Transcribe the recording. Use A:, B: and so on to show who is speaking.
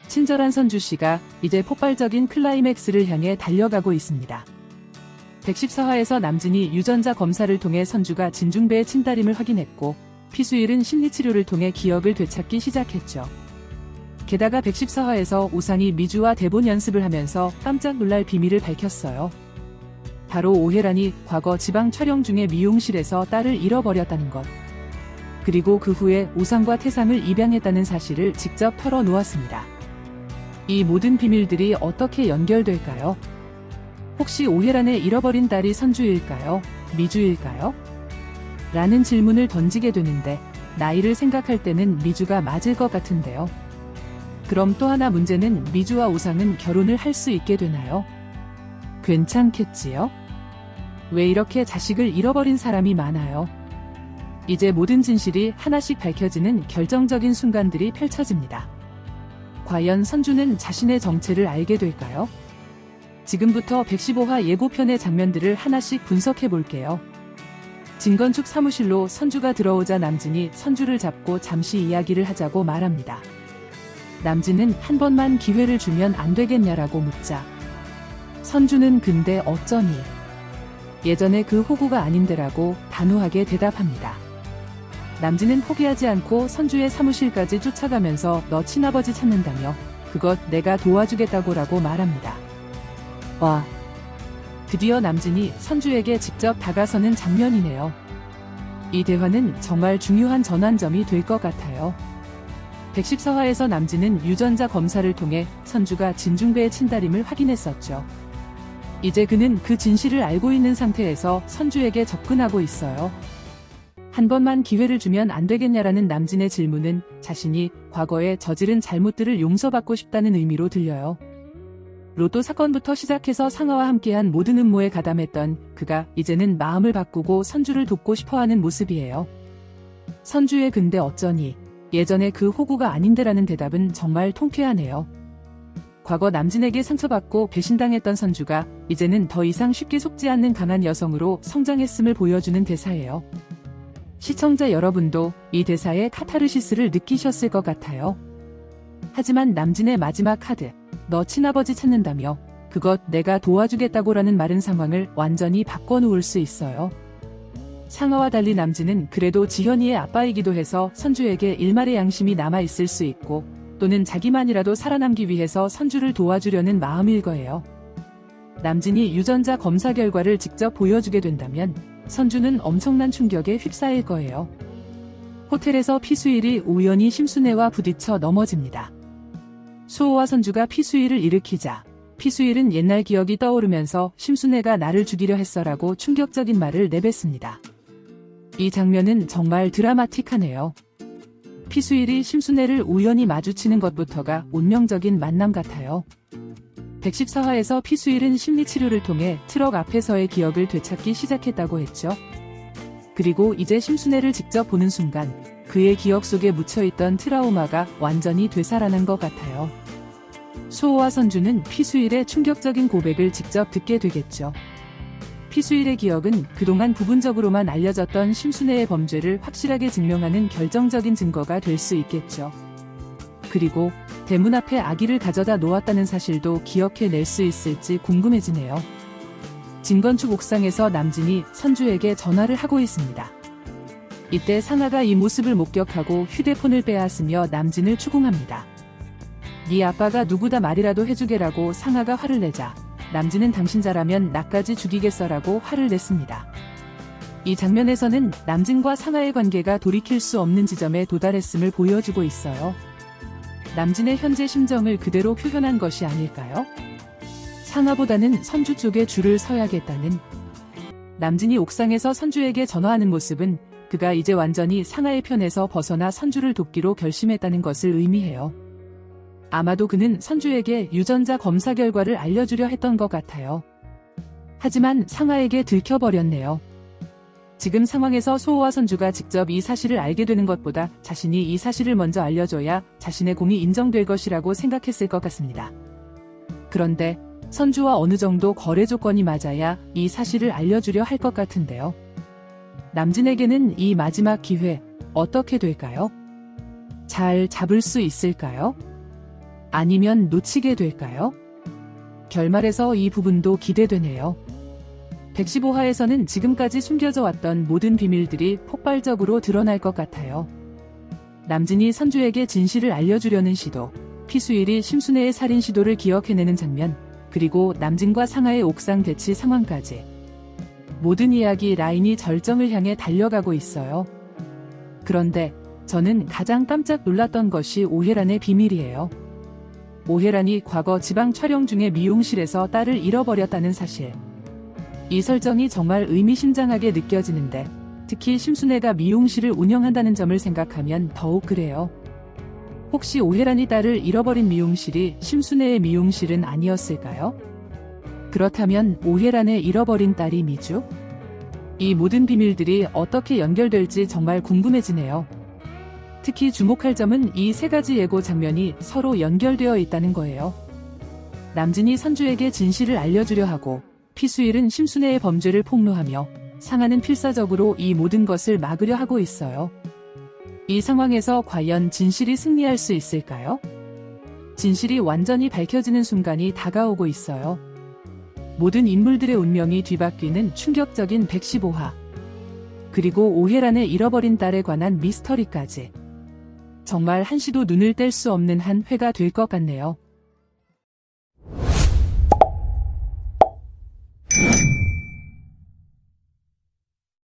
A: 친절한 선주 씨가 이제 폭발적인 클라이맥스를 향해 달려가고 있습니다. 114화에서 남진이 유전자 검사를 통해 선주가 진중배의 친달임을 확인했고 피수일은 심리치료를 통해 기억을 되찾기 시작했죠. 게다가 114화에서 오상이 미주와 대본 연습을 하면서 깜짝 놀랄 비밀을 밝혔어요. 바로 오혜란이 과거 지방 촬영 중에 미용실에서 딸을 잃어버렸다는 것. 그리고 그 후에 오상과 태상을 입양했다는 사실을 직접 털어놓았습니다. 이 모든 비밀들이 어떻게 연결될까요? 혹시 오혜란의 잃어버린 딸이 선주일까요? 미주일까요? 라는 질문을 던지게 되는데 나이를 생각할 때는 미주가 맞을 것 같은데요. 그럼 또 하나 문제는 미주와 오상은 결혼을 할 수 있게 되나요? 괜찮겠지요? 왜 이렇게 자식을 잃어버린 사람이 많아요? 이제 모든 진실이 하나씩 밝혀지는 결정적인 순간들이 펼쳐집니다. 과연 선주는 자신의 정체를 알게 될까요? 지금부터 115화 예고편의 장면들을 하나씩 분석해 볼게요. 진건축 사무실로 선주가 들어오자 남진이 선주를 잡고 잠시 이야기를 하자고 말합니다. 남진은 한 번만 기회를 주면 안 되겠냐라고 묻자 선주는 근데 어쩌니? 예전에 그 호구가 아닌데라고 단호하게 대답합니다. 남진은 포기하지 않고 선주의 사무실까지 쫓아가면서 너 친아버지 찾는다며 그것 내가 도와주겠다고라고 말합니다. 와, 드디어 남진이 선주에게 직접 다가서는 장면이네요. 이 대화는 정말 중요한 전환점이 될 것 같아요. 114화에서 남진은 유전자 검사를 통해 선주가 진중배의 친달임을 확인했었죠. 이제 그는 그 진실을 알고 있는 상태에서 선주에게 접근하고 있어요. 한 번만 기회를 주면 안 되겠냐라는 남진의 질문은 자신이 과거에 저지른 잘못들을 용서받고 싶다는 의미로 들려요. 로또 사건부터 시작해서 상하와 함께한 모든 음모에 가담했던 그가 이제는 마음을 바꾸고 선주를 돕고 싶어하는 모습이에요. 선주의 근데 어쩌니? 예전에 그 호구가 아닌데라는 대답은 정말 통쾌하네요. 과거 남진에게 상처받고 배신당했던 선주가 이제는 더 이상 쉽게 속지 않는 강한 여성으로 성장했음을 보여주는 대사예요. 시청자 여러분도 이 대사의 카타르시스를 느끼셨을 것 같아요. 하지만 남진의 마지막 카드, 너 친아버지 찾는다며 그것 내가 도와주겠다고라는 말은 상황을 완전히 바꿔놓을 수 있어요. 상하와 달리 남진은 그래도 지현이의 아빠이기도 해서 선주에게 일말의 양심이 남아있을 수 있고 또는 자기만이라도 살아남기 위해서 선주를 도와주려는 마음일 거예요. 남진이 유전자 검사 결과를 직접 보여주게 된다면 선주는 엄청난 충격에 휩싸일 거예요. 호텔에서 피수일이 우연히 심순애와 부딪혀 넘어집니다. 수호와 선주가 피수일을 일으키자 피수일은 옛날 기억이 떠오르면서 심순애가 나를 죽이려 했어라고 충격적인 말을 내뱉습니다. 이 장면은 정말 드라마틱하네요. 피수일이 심순애를 우연히 마주치는 것부터가 운명적인 만남 같아요. 114화에서 피수일은 심리치료를 통해 트럭 앞에서의 기억을 되찾기 시작했다고 했죠. 그리고 이제 심순애를 직접 보는 순간 그의 기억 속에 묻혀있던 트라우마가 완전히 되살아난 것 같아요. 수호와 선주는 피수일의 충격적인 고백을 직접 듣게 되겠죠. 피수일의 기억은 그동안 부분적으로만 알려졌던 심순애의 범죄를 확실하게 증명하는 결정적인 증거가 될 수 있겠죠. 그리고 대문 앞에 아기를 가져다 놓았다는 사실도 기억해낼 수 있을지 궁금해지네요. 진건축 옥상에서 남진이 선주에게 전화를 하고 있습니다. 이때 상하가 이 모습을 목격하고 휴대폰을 빼앗으며 남진을 추궁합니다. 네 아빠가 누구다 말이라도 해주게라고 상하가 화를 내자 남진은 당신 자라면 나까지 죽이겠어라고 화를 냈습니다. 이 장면에서는 남진과 상하의 관계가 돌이킬 수 없는 지점에 도달했음을 보여주고 있어요. 남진의 현재 심정을 그대로 표현한 것이 아닐까요? 상하보다는 선주 쪽에 줄을 서야겠다는. 남진이 옥상에서 선주에게 전화하는 모습은 그가 이제 완전히 상하의 편에서 벗어나 선주를 돕기로 결심했다는 것을 의미해요. 아마도 그는 선주에게 유전자 검사 결과를 알려주려 했던 것 같아요. 하지만 상하에게 들켜버렸네요. 지금 상황에서 수호와 선주가 직접 이 사실을 알게 되는 것보다 자신이 이 사실을 먼저 알려줘야 자신의 공이 인정될 것이라고 생각했을 것 같습니다. 그런데 선주와 어느 정도 거래 조건이 맞아야 이 사실을 알려주려 할 것 같은데요. 남진에게는 이 마지막 기회 어떻게 될까요? 잘 잡을 수 있을까요? 아니면 놓치게 될까요? 결말에서 이 부분도 기대되네요. 115화에서는 지금까지 숨겨져 왔던 모든 비밀들이 폭발적으로 드러날 것 같아요. 남진이 선주에게 진실을 알려주려는 시도, 피수일이 심순애의 살인 시도를 기억해내는 장면, 그리고 남진과 상하의 옥상 대치 상황까지. 모든 이야기 라인이 절정을 향해 달려가고 있어요. 그런데 저는 가장 깜짝 놀랐던 것이 오혜란의 비밀이에요. 오혜란이 과거 지방 촬영 중에 미용실에서 딸을 잃어버렸다는 사실. 이 설정이 정말 의미심장하게 느껴지는데, 특히 심순애가 미용실을 운영한다는 점을 생각하면 더욱 그래요. 혹시 오혜란이 딸을 잃어버린 미용실이 심순애의 미용실은 아니었을까요? 그렇다면 오혜란의 잃어버린 딸이 미주? 이 모든 비밀들이 어떻게 연결될지 정말 궁금해지네요. 특히 주목할 점은 이 세 가지 예고 장면이 서로 연결되어 있다는 거예요. 남진이 선주에게 진실을 알려주려 하고, 피수일은 심순애의 범죄를 폭로하며, 상하는 필사적으로 이 모든 것을 막으려 하고 있어요. 이 상황에서 과연 진실이 승리할 수 있을까요? 진실이 완전히 밝혀지는 순간이 다가오고 있어요. 모든 인물들의 운명이 뒤바뀌는 충격적인 115화. 그리고 오혜란의 잃어버린 딸에 관한 미스터리까지. 정말 한시도 눈을 뗄 수 없는 한 회가 될 것 같네요.